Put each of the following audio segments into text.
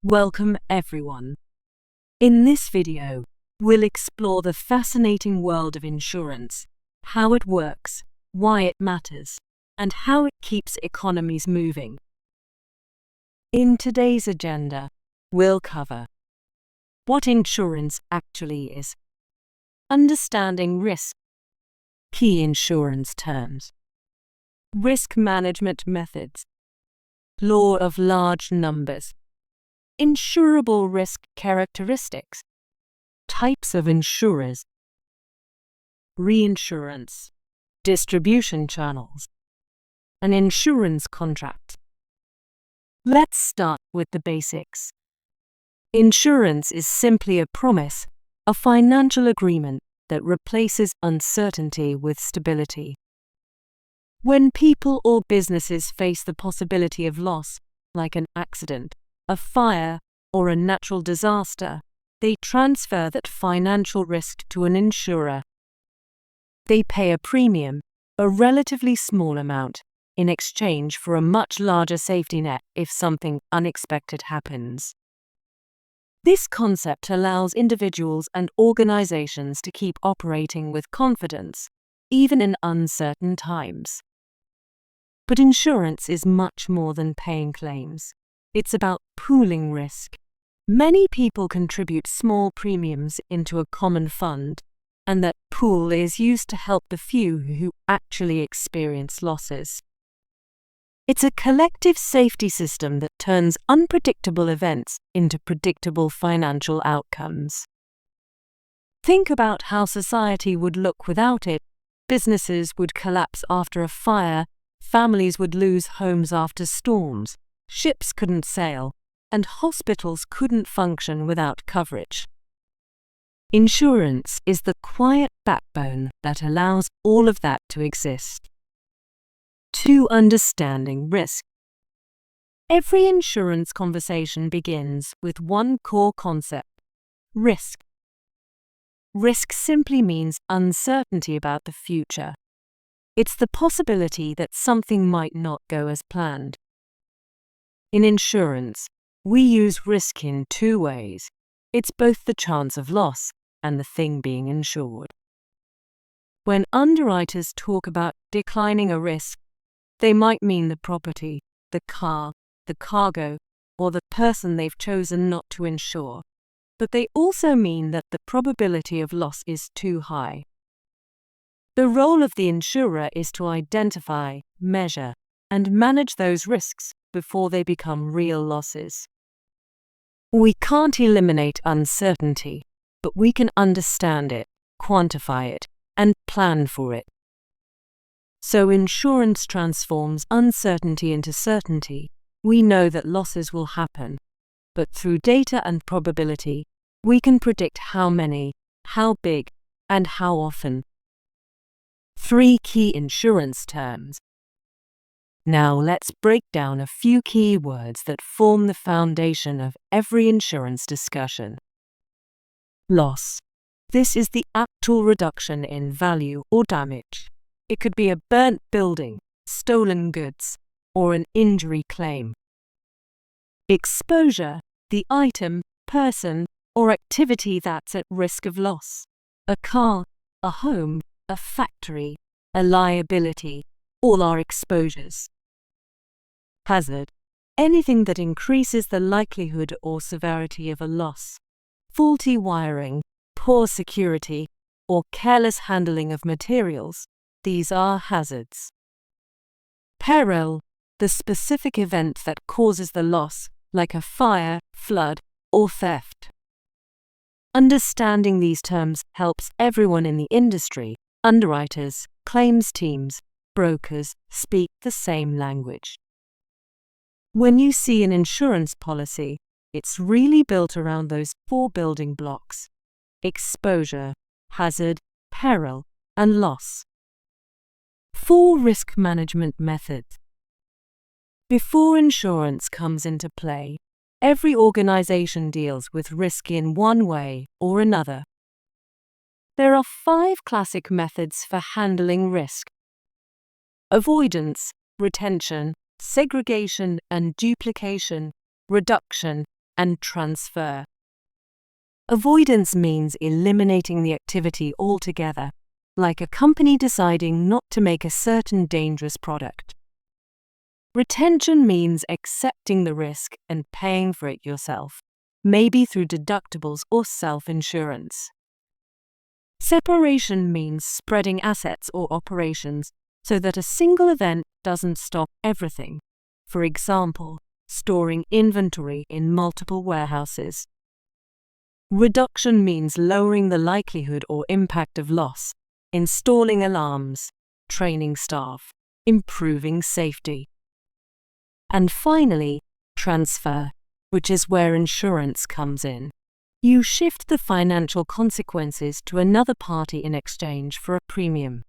Welcome everyone. In this video, we'll explore the fascinating world of insurance, how it works, why it matters, and how it keeps economies moving. In today's agenda, we'll cover what insurance actually is, understanding risk, key insurance terms, risk management methods, law of large numbers, insurable risk characteristics, types of insurers, reinsurance, distribution channels, an insurance contract. Let's start with the basics. Insurance is simply a promise, a financial agreement that replaces uncertainty with stability. When people or businesses face the possibility of loss, like an accident, a fire, or a natural disaster, they transfer that financial risk to an insurer. They pay a premium, a relatively small amount, in exchange for a much larger safety net if something unexpected happens. This concept allows individuals and organizations to keep operating with confidence, even in uncertain times. But insurance is much more than paying claims. It's about pooling risk. Many people contribute small premiums into a common fund, and that pool is used to help the few who actually experience losses. It's a collective safety system that turns unpredictable events into predictable financial outcomes. Think about how society would look without it. Businesses would collapse after a fire, families would lose homes after storms, ships couldn't sail, and hospitals couldn't function without coverage. Insurance is the quiet backbone that allows all of that to exist. 2. Understanding risk. Every insurance conversation begins with one core concept: risk. Risk simply means uncertainty about the future. It's the possibility that something might not go as planned. In insurance, we use risk in two ways. It's both the chance of loss and the thing being insured. When underwriters talk about declining a risk, they might mean the property, the car, the cargo, or the person they've chosen not to insure. But they also mean that the probability of loss is too high. The role of the insurer is to identify, measure, and manage those risks before they become real losses. We can't eliminate uncertainty, but we can understand it, quantify it, and plan for it. So insurance transforms uncertainty into certainty. We know that losses will happen, but through data and probability, we can predict how many, how big, and how often. 3 key insurance terms. Now let's break down a few key words that form the foundation of every insurance discussion. Loss. This is the actual reduction in value or damage. It could be a burnt building, stolen goods, or an injury claim. Exposure. The item, person, or activity that's at risk of loss. A car, a home, a factory, a liability, all are exposures. Hazard. Anything that increases the likelihood or severity of a loss. Faulty wiring, poor security, or careless handling of materials. These are hazards. Peril. The specific event that causes the loss, like a fire, flood, or theft. Understanding these terms helps everyone in the industry. Underwriters, claims teams, brokers speak the same language. When you see an insurance policy, it's really built around those 4 building blocks: exposure, hazard, peril, and loss. 4 risk management methods. Before insurance comes into play, every organization deals with risk in one way or another. There are 5 classic methods for handling risk: avoidance, retention, segregation and duplication, reduction, and transfer. Avoidance means eliminating the activity altogether, like a company deciding not to make a certain dangerous product. Retention means accepting the risk and paying for it yourself, maybe through deductibles or self-insurance. Separation means spreading assets or operations so that a single event doesn't stop everything. For example, storing inventory in multiple warehouses. Reduction means lowering the likelihood or impact of loss, installing alarms, training staff, improving safety. And finally, transfer, which is where insurance comes in. You shift the financial consequences to another party in exchange for a premium.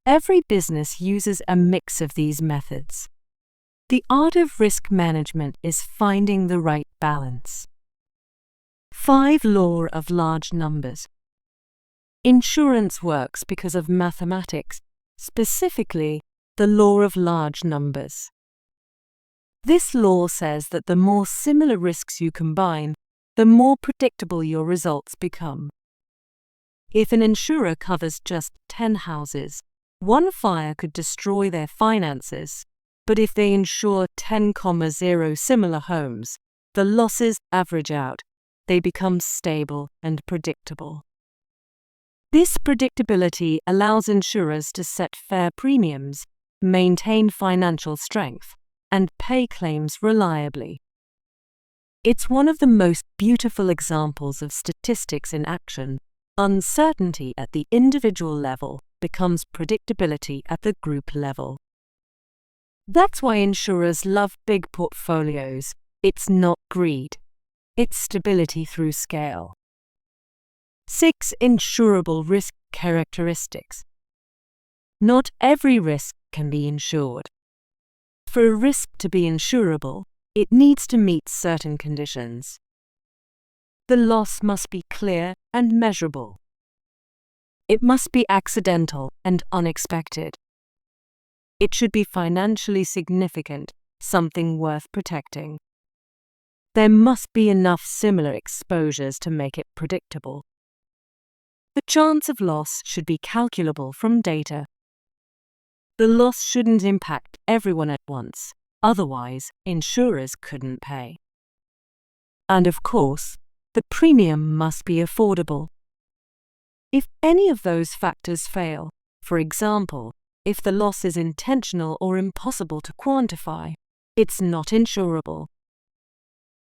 Every business uses a mix of these methods. The art of risk management is finding the right balance. 5 Law of large numbers. Insurance works because of mathematics, specifically the law of large numbers. This law says that the more similar risks you combine, the more predictable your results become. If an insurer covers just 10 houses, one fire could destroy their finances, but if they insure 10,0 similar homes, the losses average out. They become stable and predictable. This predictability allows insurers to set fair premiums, maintain financial strength, and pay claims reliably. It's one of the most beautiful examples of statistics in action. Uncertainty at the individual level becomes predictability at the group level. That's why insurers love big portfolios. It's not greed. It's stability through scale. 6 Insurable risk characteristics. Not every risk can be insured. For a risk to be insurable, it needs to meet certain conditions. The loss must be clear and measurable. It must be accidental and unexpected. It should be financially significant, something worth protecting. There must be enough similar exposures to make it predictable. The chance of loss should be calculable from data. The loss shouldn't impact everyone at once, otherwise insurers couldn't pay. And of course, the premium must be affordable. If any of those factors fail, for example, if the loss is intentional or impossible to quantify, it's not insurable.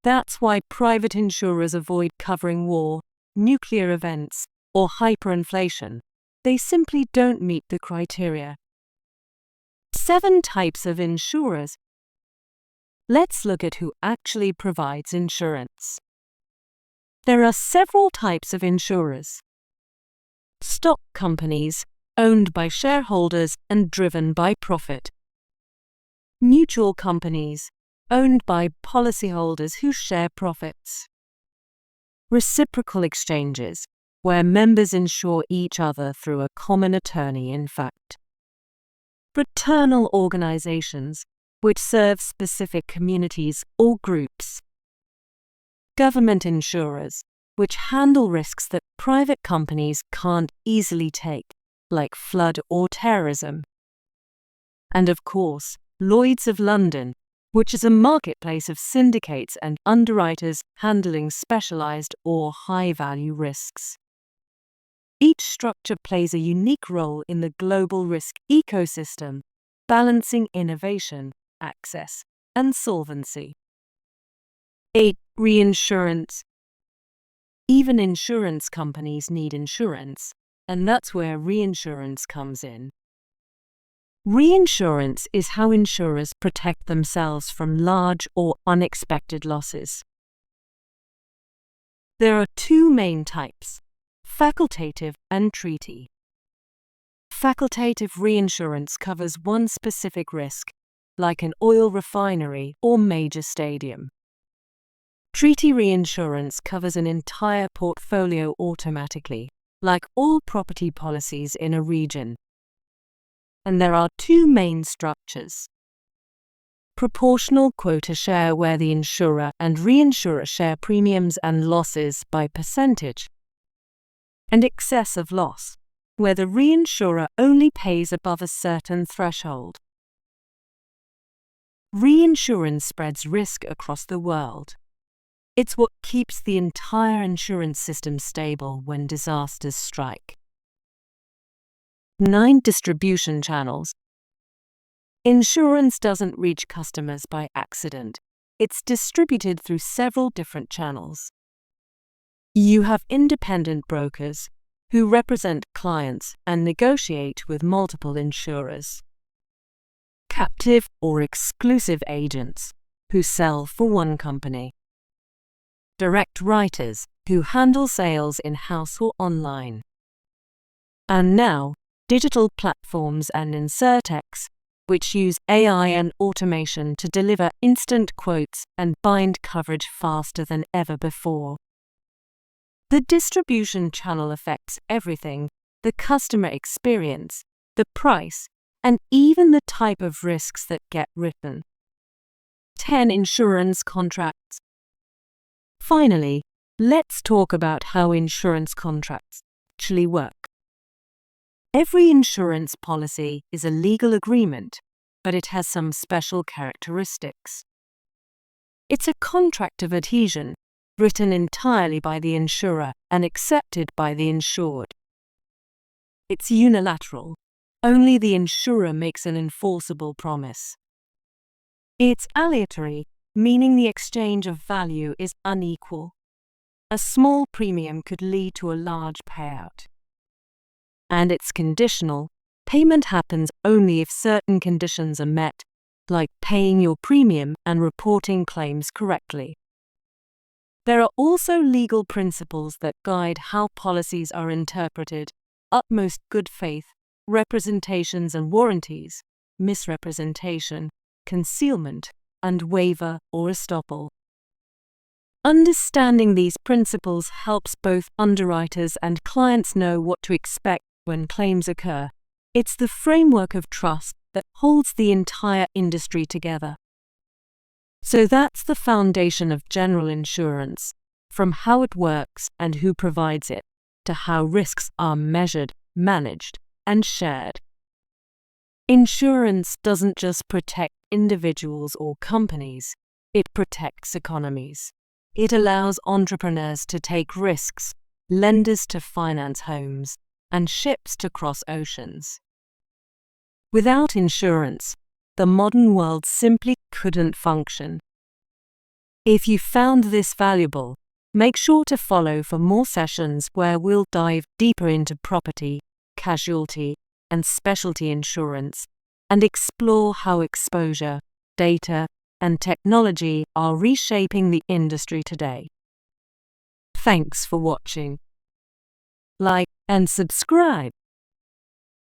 That's why private insurers avoid covering war, nuclear events, or hyperinflation. They simply don't meet the criteria. 7 types of insurers. Let's look at who actually provides insurance. There are several types of insurers. Stock companies, owned by shareholders and driven by profit. Mutual companies, owned by policyholders who share profits. Reciprocal exchanges, where members insure each other through a common attorney in fact. Fraternal organizations, which serve specific communities or groups. Government insurers, which handle risks that private companies can't easily take, like flood or terrorism. And of course, Lloyd's of London, which is a marketplace of syndicates and underwriters handling specialized or high-value risks. Each structure plays a unique role in the global risk ecosystem, balancing innovation, access, and solvency. 8. Reinsurance. Even insurance companies need insurance, and that's where reinsurance comes in. Reinsurance is how insurers protect themselves from large or unexpected losses. There are 2 main types: facultative and treaty. Facultative reinsurance covers one specific risk, like an oil refinery or major stadium. Treaty reinsurance covers an entire portfolio automatically, like all property policies in a region. And there are 2 main structures. proportional quota share where the insurer and reinsurer share premiums and losses by percentage, and excess of loss, where the reinsurer only pays above a certain threshold. Reinsurance spreads risk across the world. It's what keeps the entire insurance system stable when disasters strike. 9 distribution channels. Insurance doesn't reach customers by accident. It's distributed through several different channels. You have independent brokers who represent clients and negotiate with multiple insurers. Captive or exclusive agents who sell for one company. Direct writers who handle sales in-house or online. And now, digital platforms and insurtechs, which use AI and automation to deliver instant quotes and bind coverage faster than ever before. The distribution channel affects everything: the customer experience, the price, and even the type of risks that get written. 10 insurance contracts. Finally, let's talk about how insurance contracts actually work. Every insurance policy is a legal agreement, but it has some special characteristics. It's a contract of adhesion, written entirely by the insurer and accepted by the insured. It's unilateral. Only the insurer makes an enforceable promise. It's aleatory, meaning the exchange of value is unequal. A small premium could lead to a large payout. And it's conditional. Payment happens only if certain conditions are met, like paying your premium and reporting claims correctly. There are also legal principles that guide how policies are interpreted: utmost good faith, representations and warranties, misrepresentation, concealment, and waiver or estoppel. Understanding these principles helps both underwriters and clients know what to expect when claims occur. It's the framework of trust that holds the entire industry together. So that's the foundation of general insurance, from how it works and who provides it, to how risks are measured, managed, and shared. Insurance doesn't just protect individuals or companies, it protects economies. It allows entrepreneurs to take risks, lenders to finance homes, and ships to cross oceans. Without insurance, the modern world simply couldn't function. If you found this valuable, make sure to follow for more sessions where we'll dive deeper into property, casualty, and specialty insurance, and explore how exposure, data, and technology are reshaping the industry today. Thanks for watching. Like and subscribe.